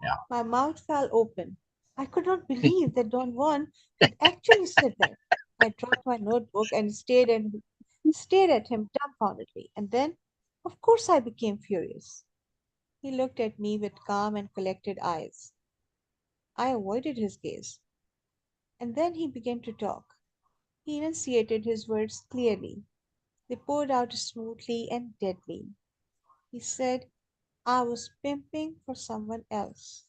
Yeah. My mouth fell open. I could not believe that Don Juan had actually said that. I dropped my notebook and stared at him dumbfoundedly. And then, of course, I became furious. He looked at me with calm and collected eyes. I avoided his gaze. And then he began to talk. He enunciated his words clearly. They poured out smoothly and deadly. He said, I was pimping for someone else,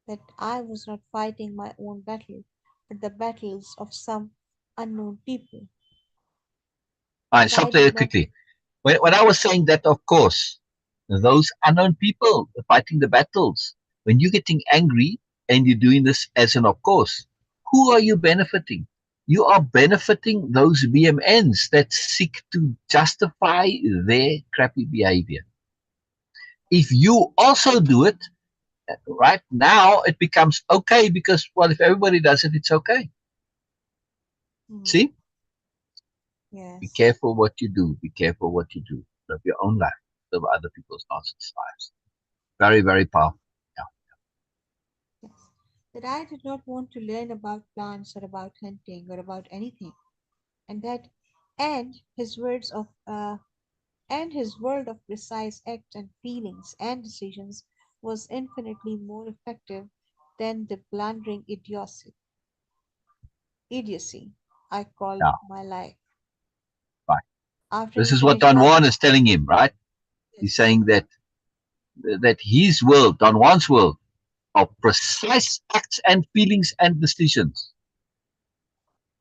that I was not fighting my own battle, but the battles of some unknown people, Fine, that I stop there did not. quickly. When I was saying that, of course, those unknown people fighting the battles, when you're getting angry and you're doing this as an of course, who are you benefiting? You are benefiting those BMNs that seek to justify their crappy behavior. If you also do it, right now it becomes okay because, well, if everybody does it, it's okay. Hmm, See? Be yes. careful what you do. Be careful what you do. Live your own life. of other people's nonsense lives. Very, very powerful. Yeah. Yes. That I did not want to learn about plants or about hunting or about anything, and that and his words of and his world of precise acts and feelings and decisions was infinitely more effective than the blundering idiocy I called Yeah. my life. Right. After This he is what finished Don Juan talking, is telling him, right? He's yes, saying that his world, Don Juan's world, of precise acts and feelings and decisions.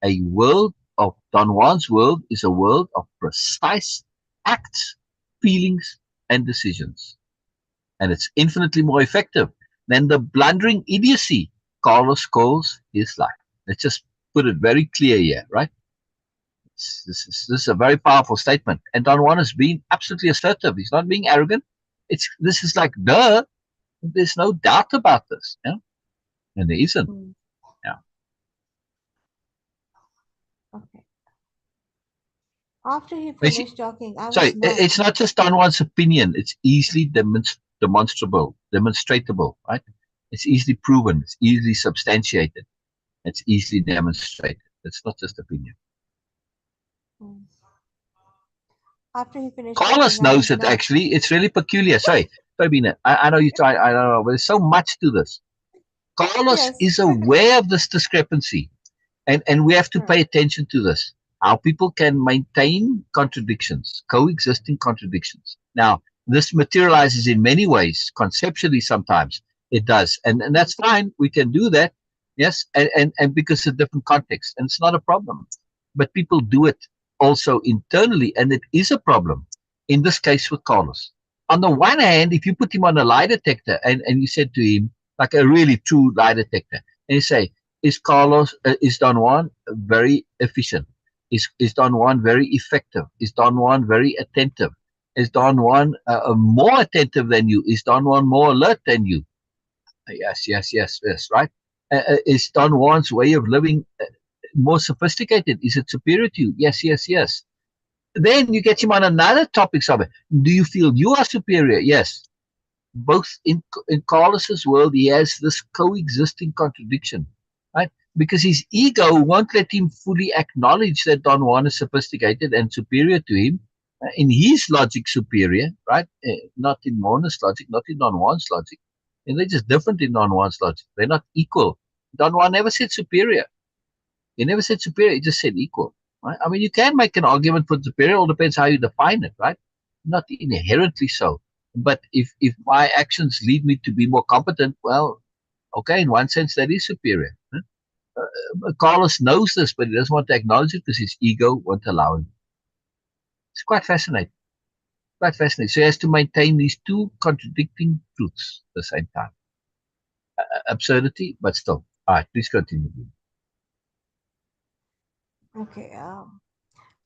A world of Don Juan's world is a world of precise acts, feelings, and decisions. And it's infinitely more effective than the blundering idiocy Carlos calls his life. Let's just put it very clear here, right? This is a very powerful statement. And Don Juan is being absolutely assertive. He's not being arrogant. This is like, duh, there's no doubt about this. Yeah? And there isn't. mm, Yeah. okay. After he You see, finished talking, I sorry, was numb. it's not just Don Juan's opinion. It's easily demonstrable, right? It's easily proven. It's easily substantiated. It's easily demonstrated. It's not just opinion. Mm. After he finished Carlos talking, I knows was it numb. actually. It's really peculiar. Sorry, Beena. I know you try. I don't know, but there's so much to this. Carlos Yes. is aware of this discrepancy, and we have to Mm, pay attention to this. How people can maintain contradictions, coexisting contradictions. Now, this materializes in many ways. Conceptually, sometimes it does, and that's fine. We can do that, yes, and because of different contexts, and it's not a problem. But people do it also internally, and it is a problem. In this case with Carlos, on the one hand, if you put him on a lie detector and you said to him like a really true lie detector, and you say, is Don Juan very efficient? Is Don Juan very effective? Is Don Juan very attentive? Is Don Juan more attentive than you? Is Don Juan more alert than you? Yes, right. Is Don Juan's way of living more sophisticated? Is it superior to you? Yes. Then you get him on another topic of it. Do you feel you are superior? Yes. Both in Carlos's world, he has this coexisting contradiction, right? Because his ego won't let him fully acknowledge that Don Juan is sophisticated and superior to him. In his logic, superior, right? Not in Moreness logic, not in Don Juan's logic. And they're just different in Don Juan's logic. They're not equal. Don Juan never said superior. He never said superior. He just said equal. Right? I mean, you can make an argument for superior. It all depends how you define it, right? Not inherently so. But if my actions lead me to be more competent, well, okay, in one sense that is superior. Huh? Carlos knows this, but he doesn't want to acknowledge it because his ego won't allow him. It's quite fascinating. Quite fascinating. So he has to maintain these two contradicting truths at the same time. Absurdity, but still. All right, please continue. okay.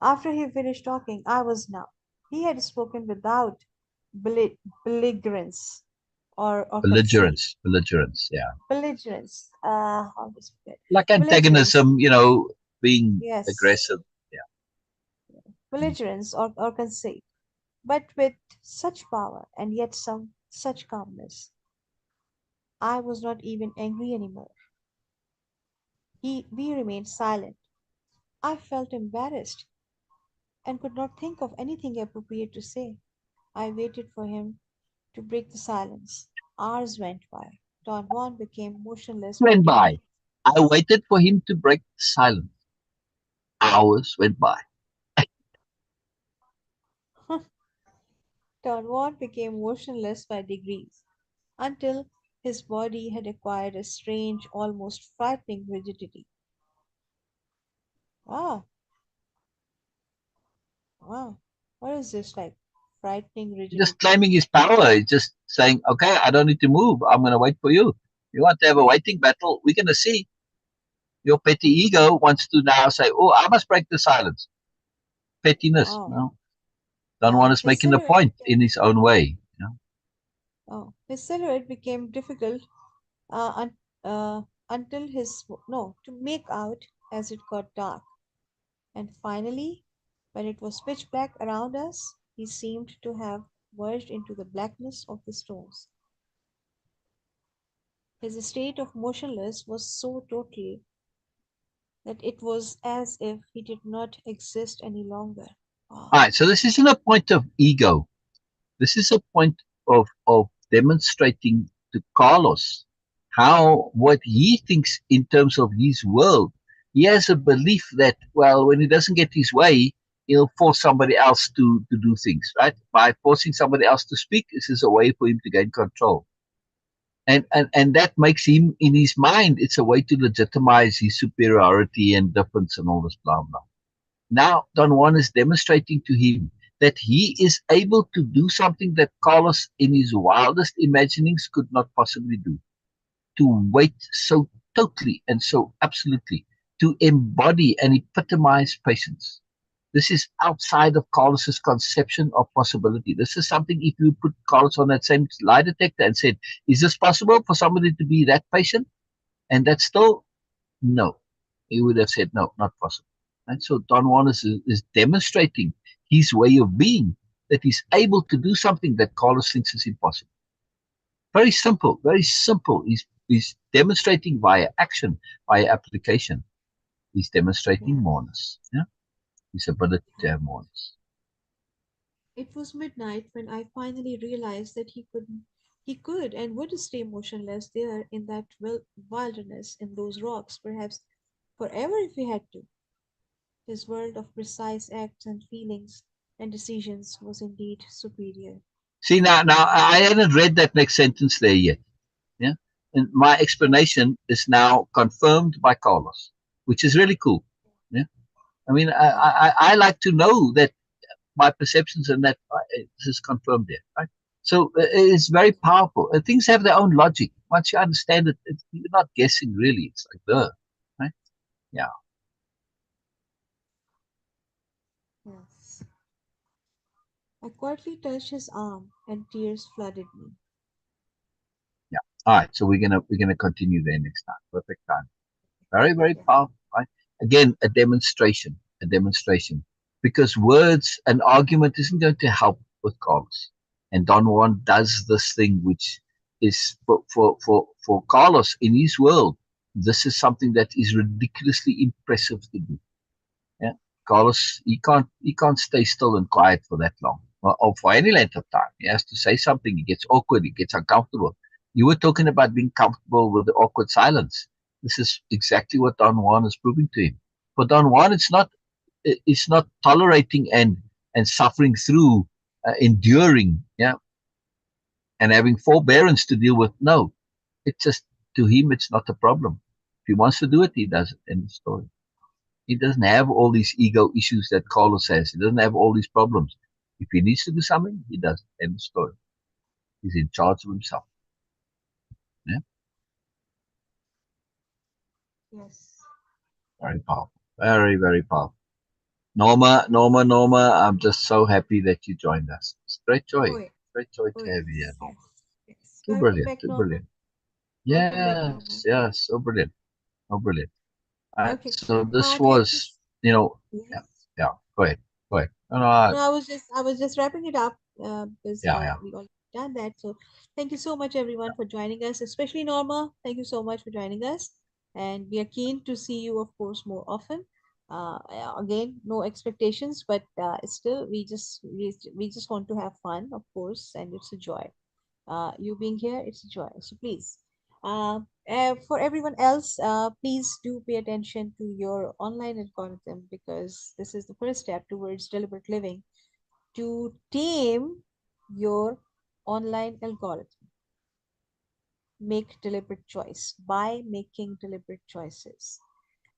After he finished talking, I was numb. He had spoken without belligerence or conceit. Belligerence, yeah. Belligerence. How to speak it? Like Belligerence. antagonism, being Yes. aggressive. Yeah. Mm. Belligerence or conceit, but with such power and yet some such calmness. I was not even angry anymore. We remained silent. I felt embarrassed and could not think of anything appropriate to say. I waited for him to break the silence. Hours went by. Don Juan became motionless by Went by. degrees. I waited for him to break silence. Hours went by. Don Juan became motionless by degrees until his body had acquired a strange, almost frightening rigidity. Ah, wow. What is this like? Frightening Just rigidity. claiming his power. He's just saying, okay, I don't need to move. I'm going to wait for you. You want to have a waiting battle? We're going to see. Your petty ego wants to now say, oh, I must break the silence. Pettiness. Oh, No. Don Juan is his making a silhouette point became in his own way. his silhouette became difficult uh, un, until his no to make out as it got dark, and finally, when it was pitch black around us, he seemed to have merged into the blackness of the stones. His state of motionless was so total that it was as if he did not exist any longer. All Wow. right, so this isn't a point of ego. This is a point of demonstrating to Carlos how what he thinks in terms of his world. He has a belief that, well, when he doesn't get his way, he'll force somebody else to do things, right? By forcing somebody else to speak, this is a way for him to gain control. And that makes him, in his mind, it's a way to legitimize his superiority and difference and all this blah blah. Now Don Juan is demonstrating to him that he is able to do something that Carlos in his wildest imaginings could not possibly do, to wait so totally and so absolutely, to embody and epitomize patience. This is outside of Carlos's conception of possibility. This is something, if you put Carlos on that same lie detector and said, is this possible for somebody to be that patient? And that's still no. He would have said, no, not possible. And so Don Juan is demonstrating his way of being, that he's able to do something that Carlos thinks is impossible. Very simple, very simple. He's demonstrating via action, via application. He's demonstrating Yes. moreness. Yeah? His ability to have moreness. It was midnight when I finally realized that he could and would stay motionless there in that wilderness, in those rocks, perhaps forever if he had to. His world of precise acts and feelings and decisions was indeed superior. See, now I hadn't read that next sentence there yet. Yeah, and my explanation is now confirmed by Carlos, which is really cool. Yeah, I mean, Yeah. I like to know that my perceptions and that this is confirmed there, right? So it's very powerful. Things have their own logic. Once you understand it, you're not guessing really. It's like right? Yeah, Yes. I quietly touched his arm and tears flooded me. yeah. All right, so we're gonna continue there next time. Perfect time. Very Yeah. powerful, right? Again, a demonstration, because words and argument isn't going to help with Carlos. And Don Juan does this thing, which is for Carlos in his world. This is something that is ridiculously impressive to do. Yeah, Carlos, he can't stay still and quiet for that long, or for any length of time. He has to say something. He gets awkward. He gets uncomfortable. You were talking about being comfortable with the awkward silence. This is exactly what Don Juan is proving to him. For Don Juan, it's not tolerating and suffering through, enduring, yeah, and having forbearance to deal with. No, it's just, to him, it's not a problem. If he wants to do it, he does it. End of story. He doesn't have all these ego issues that Carlos has. He doesn't have all these problems. If he needs to do something, he does it. End of story. He's in charge of himself. Yeah, Yes. very powerful. Very powerful. Norma, I'm just so happy that you joined us. It's a great joy. Oh, yeah. Great joy Oh, to have you here, yes. Norma. Yes. Yes. So Welcome brilliant. back, So Norma. brilliant. Welcome back, Norma. Yes. So brilliant. So brilliant. All right. Okay. So this Thank you. was, yeah, Yes. yeah. Go ahead. Go ahead. No, no, No, I was just wrapping it up because yeah. we already done that. So thank you so much everyone for joining us, especially Norma. Thank you so much for joining us, and we are keen to see you, of course, more often. Again, no expectations, but still, we just want to have fun, of course, and it's a joy. You being here, it's a joy. So please, for everyone else, please do pay attention to your online algorithm because this is the first step towards deliberate living to tame your online algorithm. Make deliberate choice by making deliberate choices.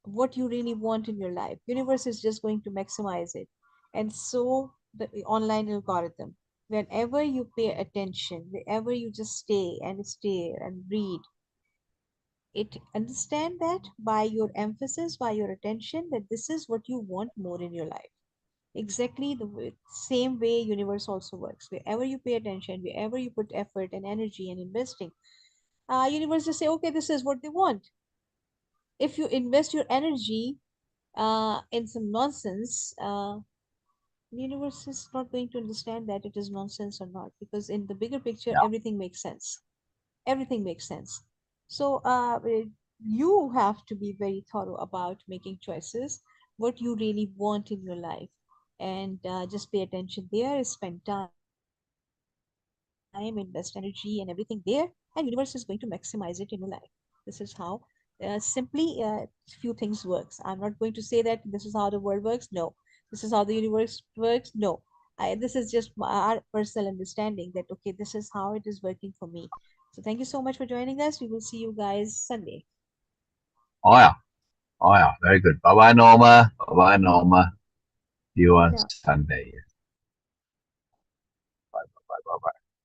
What you really want in your life. Universe is just going to maximize it. And so the online algorithm. Whenever you pay attention, wherever you just stay and stare and read, it understand that by your emphasis, by your attention, that this is what you want more in your life. Exactly the same way universe also works. Wherever you pay attention, wherever you put effort and energy and investing, universe just say, okay, this is what they want. If you invest your energy in some nonsense, universe is not going to understand that it is nonsense or not, because in the bigger picture Yeah. everything makes sense. Everything makes sense. So you have to be very thorough about making choices, what you really want in your life, and just pay attention there, spend time, invest energy and everything there, and universe is going to maximize it in your life. This is how simply few things works. I'm not going to say that this is how the world works. No, this is how the universe works. No, this is just our personal understanding that okay, this is how it is working for me. So thank you so much for joining us. We will see you guys Sunday. Oh yeah. Oh yeah. Very good. Bye bye, Norma. Bye bye, Norma. See you on Yeah. Sunday.